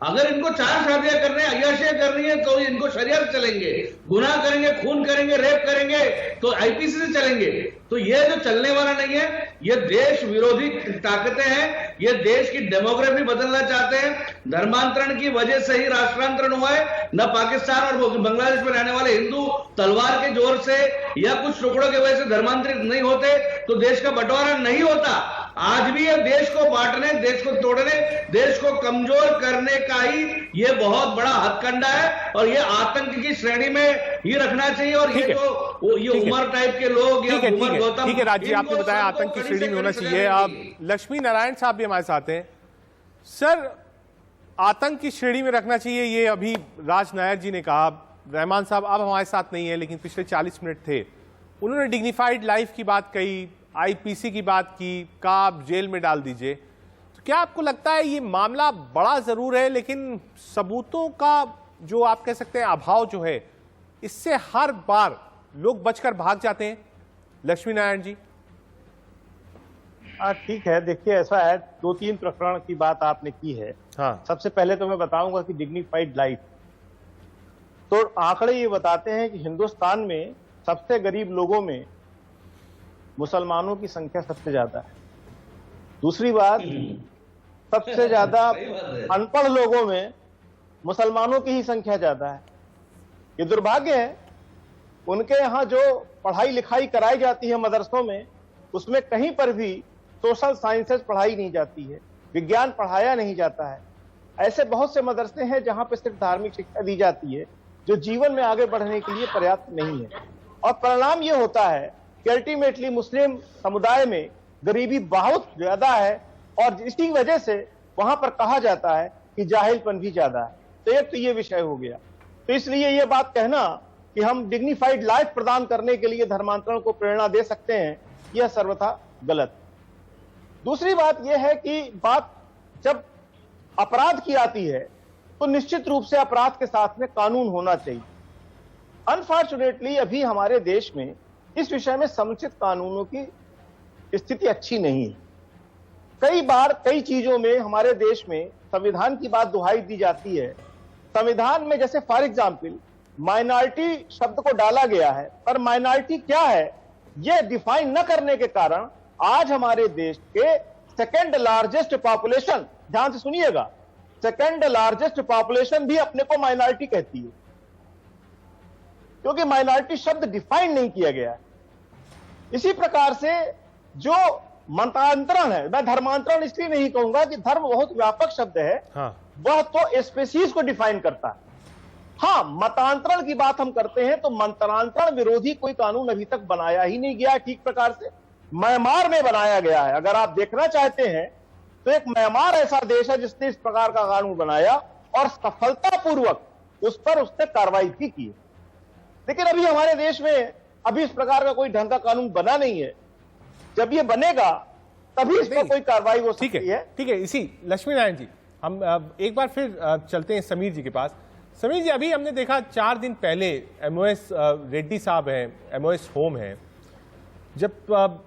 अगर इनको 4 शादियां करनी है, अय्याशियां करनी है, तो इनको शरिया से चलेंगे, गुनाह करेंगे, खून करेंगे, रेप करेंगे तो आईपीसी से चलेंगे। तो ये जो चलने वाला नहीं है, ये देश विरोधी ताकतें हैं, ये देश की डेमोग्राफी बदलना चाहते हैं। धर्मांतरण की वजह से ही राष्ट्रांतरण हुआ है। न पाकिस्तान और बांग्लादेश में रहने वाले हिंदू तलवार के जोर से या कुछ टुकड़ों की वजह से धर्मांतरित नहीं होते तो देश का बंटवारा नहीं होता। आज भी ये देश को बांटने, देश को तोड़ने, देश को कमजोर करने का ही ये बहुत बड़ा हथकंडा है, और ये आतंक की श्रेणी में ही रखना चाहिए। और ये जो ये उमर टाइप के लोग या उमर गौतम, ठीक है राज जी, आपने बताया आतंक की श्रेणी में होना चाहिए। अब लक्ष्मी नारायण साहब भी हमारे साथ हैं। सर, आतंक की श्रेणी में रखना चाहिए, ये अभी राज नायर जी ने कहा। रहमान साहब अब हमारे साथ नहीं है, लेकिन पिछले 40 मिनट थे। उन्होंने डिग्निफाइड लाइफ की बात कही, आईपीसी की बात की, का आप जेल में डाल दीजिए। तो क्या आपको लगता है ये मामला बड़ा जरूर है, लेकिन सबूतों का जो आप कह सकते हैं अभाव जो है, इससे हर बार लोग बचकर भाग जाते हैं? लक्ष्मी नारायण जी। ठीक है, देखिए ऐसा है, 2-3 प्रकरण की बात आपने की है। हाँ। सबसे पहले तो मैं बताऊंगा कि डिग्निफाइड लाइफ, तो आंकड़े ये बताते हैं कि हिंदुस्तान में सबसे गरीब लोगों में मुसलमानों की संख्या सबसे ज्यादा है। दूसरी बात, सबसे ज्यादा अनपढ़ लोगों में मुसलमानों की ही संख्या ज्यादा है। ये दुर्भाग्य है। उनके यहाँ जो पढ़ाई लिखाई कराई जाती है मदरसों में, उसमें कहीं पर भी सोशल साइंसेज पढ़ाई नहीं जाती है, विज्ञान पढ़ाया नहीं जाता है। ऐसे बहुत से मदरसे हैं जहां पर सिर्फ धार्मिक शिक्षा दी जाती है, जो जीवन में आगे बढ़ने के लिए पर्याप्त नहीं है। और परिणाम ये होता है कि अल्टीमेटली मुस्लिम समुदाय में गरीबी बहुत ज्यादा है, और इसी वजह से वहां पर कहा जाता है कि जाहिलपन भी ज्यादा है। तो एक तो ये विषय हो गया। तो इसलिए ये बात कहना कि हम डिग्निफाइड लाइफ प्रदान करने के लिए धर्मांतरण को प्रेरणा दे सकते हैं, यह सर्वथा गलत। दूसरी बात यह है कि बात जब अपराध की आती है तो निश्चित रूप से अपराध के साथ में कानून होना चाहिए। अनफॉर्चुनेटली अभी हमारे देश में इस विषय में समुचित कानूनों की स्थिति अच्छी नहीं है। कई बार कई चीजों में हमारे देश में संविधान की बात दुहाई दी जाती है। संविधान में जैसे फॉर एग्जाम्पल माइनॉरिटी शब्द को डाला गया है, पर माइनॉरिटी क्या है यह डिफाइन न करने के कारण आज हमारे देश के सेकेंड लार्जेस्ट पॉपुलेशन, ध्यान से सुनिएगा, सेकेंड लार्जेस्ट पॉपुलेशन भी अपने को माइनॉरिटी कहती है, क्योंकि माइनॉरिटी शब्द डिफाइन नहीं किया गया है। इसी प्रकार से जो मतांतरण है, मैं धर्मांतरण इसलिए नहीं कहूंगा कि धर्म बहुत व्यापक शब्द है, हाँ। वह तो स्पेसीज को डिफाइन करता है। हाँ, मतांतरण की बात हम करते हैं तो मतांतरण विरोधी कोई कानून अभी तक बनाया ही नहीं गया है ठीक प्रकार से। म्यांमार में बनाया गया है। अगर आप देखना चाहते हैं तो एक म्यांमार ऐसा देश है जिसने इस प्रकार का कानून बनाया और सफलतापूर्वक उस पर उसने कार्रवाई भी की। लेकिन अभी हमारे देश में अभी इस प्रकार का कोई ढंग का कानून बना नहीं है। जब ये बनेगा तभी इस पर कोई कार्रवाई हो सकती है। ठीक है। इसी लक्ष्मी नारायण जी, हम एक बार फिर चलते हैं समीर जी के पास। समीर जी, अभी हमने देखा 4 दिन पहले एमओएस रेड्डी साहब हैं, एमओएस होम है, जब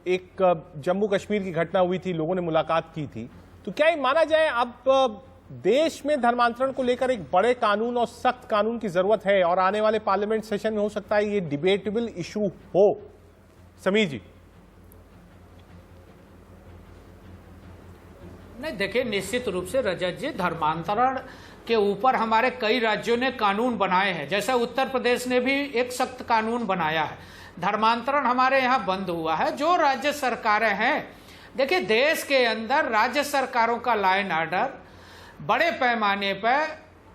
एक जम्मू कश्मीर की घटना हुई थी, लोगों ने मुलाकात की थी, तो क्या ये माना जाए अब देश में धर्मांतरण को लेकर एक बड़े कानून और सख्त कानून की जरूरत है और आने वाले पार्लियामेंट सेशन में हो सकता है ये डिबेटेबल इशू हो? समीर जी। नहीं, देखिए, निश्चित रूप से रजत जी, धर्मांतरण के ऊपर हमारे कई राज्यों ने कानून बनाए हैं। जैसे उत्तर प्रदेश ने भी एक सख्त कानून बनाया है। धर्मांतरण हमारे यहाँ बंद हुआ है। जो राज्य सरकारें हैं, देखिए, देश के अंदर राज्य सरकारों का लॉ एंड ऑर्डर बड़े पैमाने पर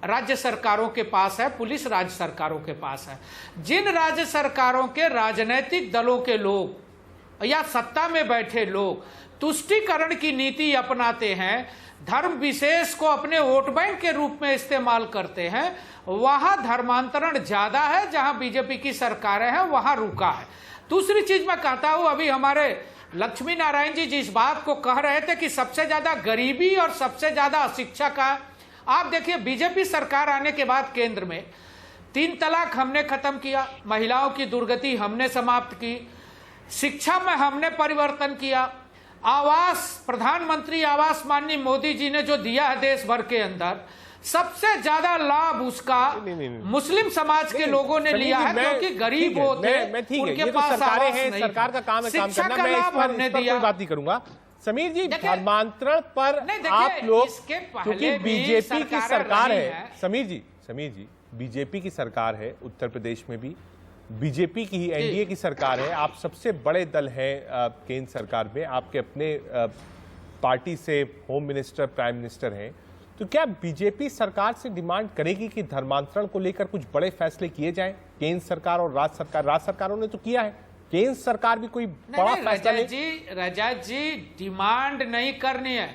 राज्य सरकारों के पास है, पुलिस राज्य सरकारों के पास है। जिन राज्य सरकारों के राजनीतिक दलों के लोग या सत्ता में बैठे लोग तुष्टीकरण की नीति अपनाते हैं, धर्म विशेष को अपने वोट बैंक के रूप में इस्तेमाल करते हैं, वहां धर्मांतरण ज्यादा है। जहां बीजेपी की सरकारें हैं वहां रुका है। दूसरी चीज मैं कहता हूं, अभी हमारे लक्ष्मी नारायण जी जिस बात को कह रहे थे कि सबसे ज्यादा गरीबी और सबसे ज्यादा अशिक्षा का आप देखिए बीजेपी सरकार आने के बाद केंद्र में 3 तलाक हमने खत्म किया, महिलाओं की दुर्गति हमने समाप्त की, शिक्षा में हमने परिवर्तन किया, आवास, प्रधानमंत्री आवास माननीय मोदी जी ने जो दिया है देश भर के अंदर, सबसे ज्यादा लाभ उसका मुस्लिम समाज के लोगों ने लिया है, क्योंकि गरीब वो थे, उनके पास आवास नहीं था। सरकार का काम है काम शिक्षा करना, का मैं लाभ हमने इस पर दिया। कोई बात नहीं करूंगा। समीर जी, धर्मांतरण पर आप लोग, क्योंकि बीजेपी की सरकार है, समीर जी बीजेपी की सरकार है, उत्तर प्रदेश में भी बीजेपी की ही एनडीए की सरकार है, आप सबसे बड़े दल हैं केंद्र सरकार में, आपके अपने पार्टी से होम मिनिस्टर, प्राइम मिनिस्टर हैं, तो क्या बीजेपी सरकार से डिमांड करेगी कि धर्मांतरण को लेकर कुछ बड़े फैसले किए जाएं? केंद्र सरकार और राज्य सरकारों ने तो किया है, केंद्र सरकार भी कोई बड़ा फैसला रजत जी डिमांड नहीं करनी है,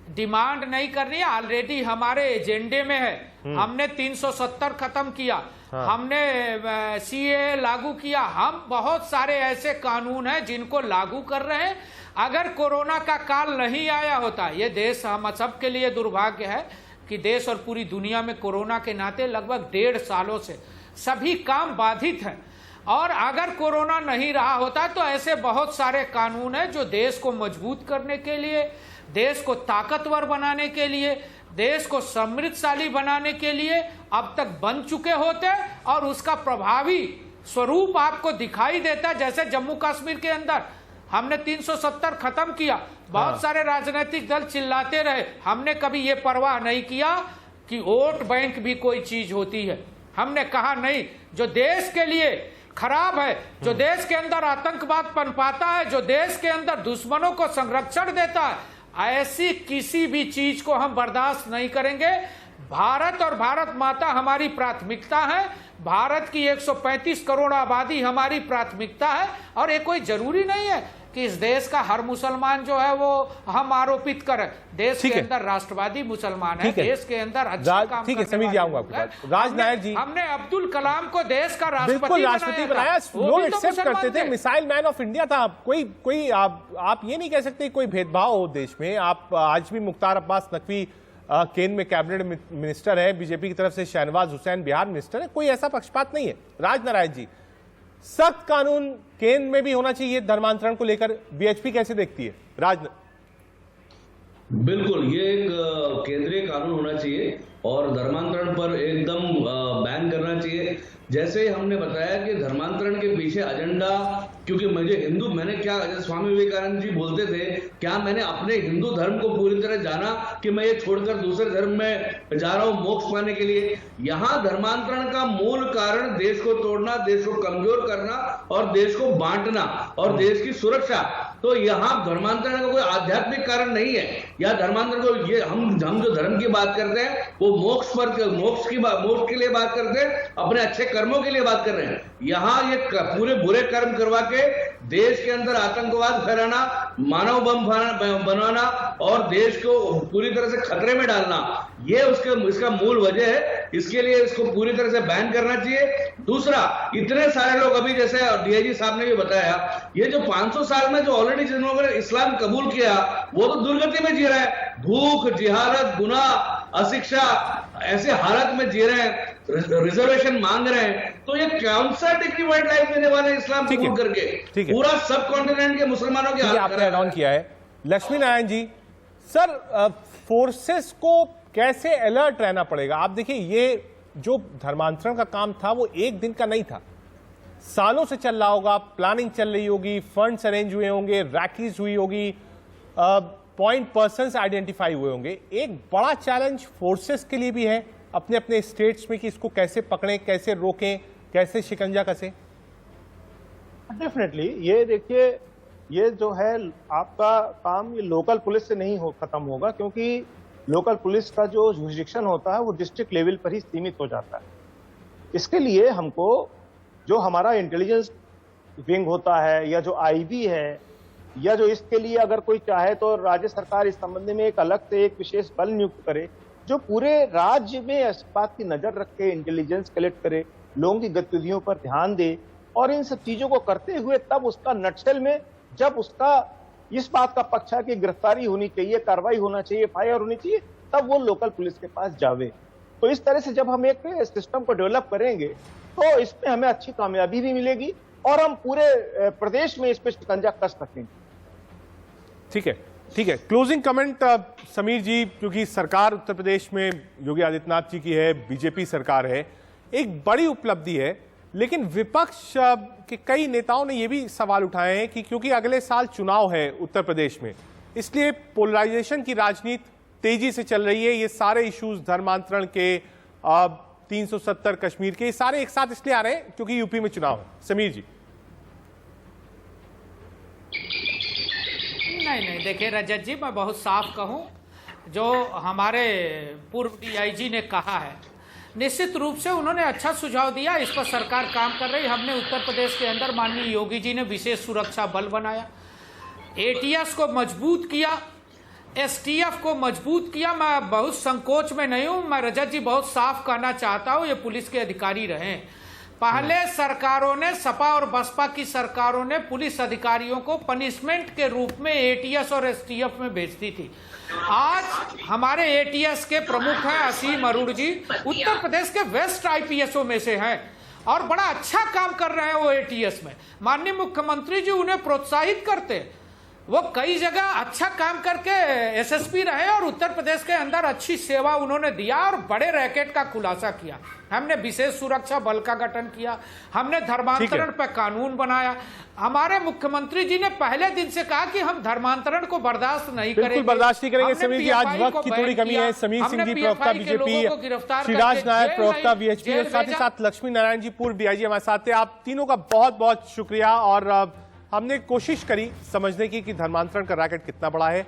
डिमांड नहीं करनी है, ऑलरेडी हमारे एजेंडे में है। हमने 370 खत्म किया, हमने सीए लागू किया, हम बहुत सारे ऐसे कानून हैं जिनको लागू कर रहे हैं। अगर कोरोना का काल नहीं आया होता, ये देश हम सबके लिए दुर्भाग्य है कि देश और पूरी दुनिया में कोरोना के नाते लगभग 1.5 सालों से सभी काम बाधित हैं, और अगर कोरोना नहीं रहा होता तो ऐसे बहुत सारे कानून हैं जो देश को मजबूत करने के लिए, देश को ताकतवर बनाने के लिए, देश को समृद्धशाली बनाने के लिए अब तक बन चुके होते, और उसका प्रभावी स्वरूप आपको दिखाई देता। जैसे जम्मू कश्मीर के अंदर हमने 370 खत्म किया, बहुत सारे राजनीतिक दल चिल्लाते रहे, हमने कभी ये परवाह नहीं किया कि वोट बैंक भी कोई चीज होती है। हमने कहा नहीं, जो देश के लिए खराब है, जो देश के अंदर आतंकवाद पनपाता है, जो देश के अंदर दुश्मनों को संरक्षण देता है, ऐसी किसी भी चीज को हम बर्दाश्त नहीं करेंगे। भारत और भारत माता हमारी प्राथमिकता है, भारत की 135 करोड़ आबादी हमारी प्राथमिकता है, और ये कोई जरूरी नहीं है कि इस देश का हर मुसलमान जो है वो हम आरोपित करें। देश के अंदर राष्ट्रवादी मुसलमान है, देश के अंदर अच्छा काम ठीक है समीर जी, आऊंगा आपके पास। राज नायर जी, हमने अब्दुल कलाम को देश का राष्ट्रपति बनाया, लोग एक्सेप्ट करते थे, मिसाइल मैन ऑफ इंडिया था। कोई आप ये नहीं कह सकते कोई भेदभाव हो देश में। आप आज भी मुख्तार अब्बास नकवी केंद्र में कैबिनेट मिनिस्टर है, बीजेपी की तरफ से शहनवाज हुसैन बिहार मिनिस्टर है, कोई ऐसा पक्षपात नहीं है। राज नारायण जी, सख्त कानून केंद्र में भी होना चाहिए धर्मांतरण को लेकर, बीएचपी कैसे देखती है? राज बिल्कुल, ये एक केंद्रीय कानून होना चाहिए और धर्मांतरण पर एकदम बैन करना चाहिए। जैसे हमने बताया कि धर्मांतरण के पीछे एजेंडा, क्योंकि मैंने क्या, स्वामी विवेकानंद जी बोलते थे, क्या मैंने अपने हिंदू धर्म को पूरी तरह जाना कि मैं ये छोड़कर दूसरे धर्म में जा रहा हूं मोक्ष पाने के लिए? यहां धर्मांतरण का मूल कारण देश को तोड़ना, देश को कमजोर करना और देश को बांटना और देश की सुरक्षा। तो यहाँ धर्मांतरण का कोई आध्यात्मिक कारण नहीं है, या धर्मांतरण को ये हम जो धर्म की बात करते हैं वो मोक्ष के लिए बात करते हैं, अपने अच्छे कर्मों के लिए बात कर रहे हैं। यहाँ ये पूरे बुरे कर्म करवा के देश के अंदर आतंकवाद फैलाना, मानव बम बनवाना और देश को पूरी तरह से खतरे में डालना, ये इसका मूल वजह है। इसके लिए इसको पूरी तरह से बैन करना चाहिए। दूसरा, इतने सारे लोग, अभी जैसे डीआईजी साहब ने भी बताया, ये जो 500 साल में जो ऑलरेडी जिन्होंने इस्लाम कबूल किया वो तो दुर्गति में जी रहे हैं, भूख, जिहालत, गुनाह, अशिक्षा, ऐसे हालत में जी रहे हैं, रिजर्वेशन मांग रहे हैं। तो ये कौन सा डिग्निफाइड लाइफ देने वाले इस्लाम कबूल करके पूरा सब कॉन्टिनेंट के मुसलमानों के आपने ऐड ऑन किया है। लक्ष्मी नारायण जी, सर फोर्सेस को कैसे अलर्ट रहना पड़ेगा? आप देखिए, ये जो धर्मांतरण का काम था वो एक दिन का नहीं था, सालों से चल रहा होगा, प्लानिंग चल रही होगी, फंड्स अरेंज हुए होंगे, रैकीज हुई होगी, पॉइंट पर्सन्स आइडेंटिफाई हुए होंगे। एक बड़ा चैलेंज फोर्सेस के लिए भी है अपने अपने स्टेट्स में कि इसको कैसे पकड़ें, कैसे रोकें, कैसे शिकंजा कसें। डेफिनेटली, ये देखिए, ये जो है आपका काम ये लोकल पुलिस से नहीं खत्म होगा, क्योंकि लोकल पुलिस का जो जुरिडिक्शन होता है वो डिस्ट्रिक्ट लेवल पर ही सीमित हो जाता है। इसके लिए हमको जो हमारा इंटेलिजेंस विंग होता है, या जो आईबी है, या जो इसके लिए अगर कोई चाहे तो राज्य सरकार इस संबंध में एक अलग से एक विशेष बल नियुक्त करे जो पूरे राज्य में इस बात की नजर रखे, इंटेलिजेंस कलेक्ट करे, लोगों की गतिविधियों पर ध्यान दे, और इन सब चीजों को करते हुए तब उसका नक्सल में जब उसका इस बात का पक्ष है कि गिरफ्तारी होनी चाहिए, कार्रवाई होना चाहिए, एफआईआर होनी चाहिए, तब वो लोकल पुलिस के पास जावे। तो इस तरह से जब हम एक सिस्टम को डेवलप करेंगे तो इसमें हमें अच्छी कामयाबी भी मिलेगी और हम पूरे प्रदेश में इस पर शिकंजा कस सकेंगे। ठीक है, ठीक है। क्लोजिंग कमेंट समीर जी, क्योंकि सरकार उत्तर प्रदेश में योगी आदित्यनाथ जी की है, बीजेपी सरकार है, एक बड़ी उपलब्धि है, लेकिन विपक्ष के कई नेताओं ने यह भी सवाल उठाए हैं कि क्योंकि अगले साल चुनाव है उत्तर प्रदेश में, इसलिए पोलराइजेशन की राजनीति तेजी से चल रही है। ये सारे इश्यूज धर्मांतरण के, 370 कश्मीर के, ये सारे एक साथ इसलिए आ रहे हैं क्योंकि यूपी में चुनाव है। समीर जी। नहीं, देखिए रजत जी, मैं बहुत साफ कहूं, जो हमारे पूर्व डीआईजी ने कहा है, निश्चित रूप से उन्होंने अच्छा सुझाव दिया, इस पर सरकार काम कर रही। हमने उत्तर प्रदेश के अंदर माननीय योगी जी ने विशेष सुरक्षा बल बनाया, एटीएस को मजबूत किया, एसटीएफ को मजबूत किया। मैं बहुत संकोच में नहीं हूं, मैं रजत जी बहुत साफ कहना चाहता हूं, ये पुलिस के अधिकारी रहे। पहले सरकारों ने, सपा और बसपा की सरकारों ने पुलिस अधिकारियों को पनिशमेंट के रूप में एटीएस और एसटीएफ में भेजती थी। आज हमारे एटीएस के प्रमुख हैं असीम अरुण जी, उत्तर प्रदेश के वेस्ट आईपीएसओ में से हैं और बड़ा अच्छा काम कर रहे हैं वो एटीएस में। माननीय मुख्यमंत्री जी उन्हें प्रोत्साहित करते, वो कई जगह अच्छा काम करके एसएसपी रहे और उत्तर प्रदेश के अंदर अच्छी सेवा उन्होंने दिया और बड़े रैकेट का खुलासा किया। हमने विशेष सुरक्षा बल का गठन किया, हमने धर्मांतरण पर कानून बनाया। हमारे मुख्यमंत्री जी ने पहले दिन से कहा कि हम धर्मांतरण को बर्दाश्त नहीं करेंगे, बिल्कुल बर्दाश्त नहीं करेंगे। समीर जी, आज वक्त की थोड़ी कमी है। समीर सिंह जी, प्रवक्ता बीजेपी, श्रीराज नायक, प्रवक्ता वीएचपी, और साथ ही साथ लक्ष्मी नारायण जी, पूर्व डीआईजी हमारे साथ थे। आप तीनों का बहुत बहुत शुक्रिया। और हमने कोशिश करी समझने की कि धर्मांतरण का रैकेट कितना बड़ा है,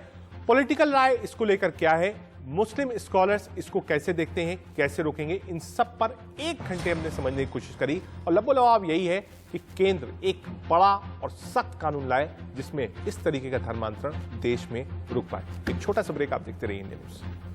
पॉलिटिकल राय इसको लेकर क्या है, मुस्लिम स्कॉलर्स इसको कैसे देखते हैं, कैसे रोकेंगे, इन सब पर 1 घंटे हमने समझने की कोशिश करी। और लबोलवाब यही है कि केंद्र एक बड़ा और सख्त कानून लाए जिसमें इस तरीके का धर्मांतरण देश में रुक पाए। एक छोटा सा ब्रेक, आप देखते रहिए इंडिया न्यूज।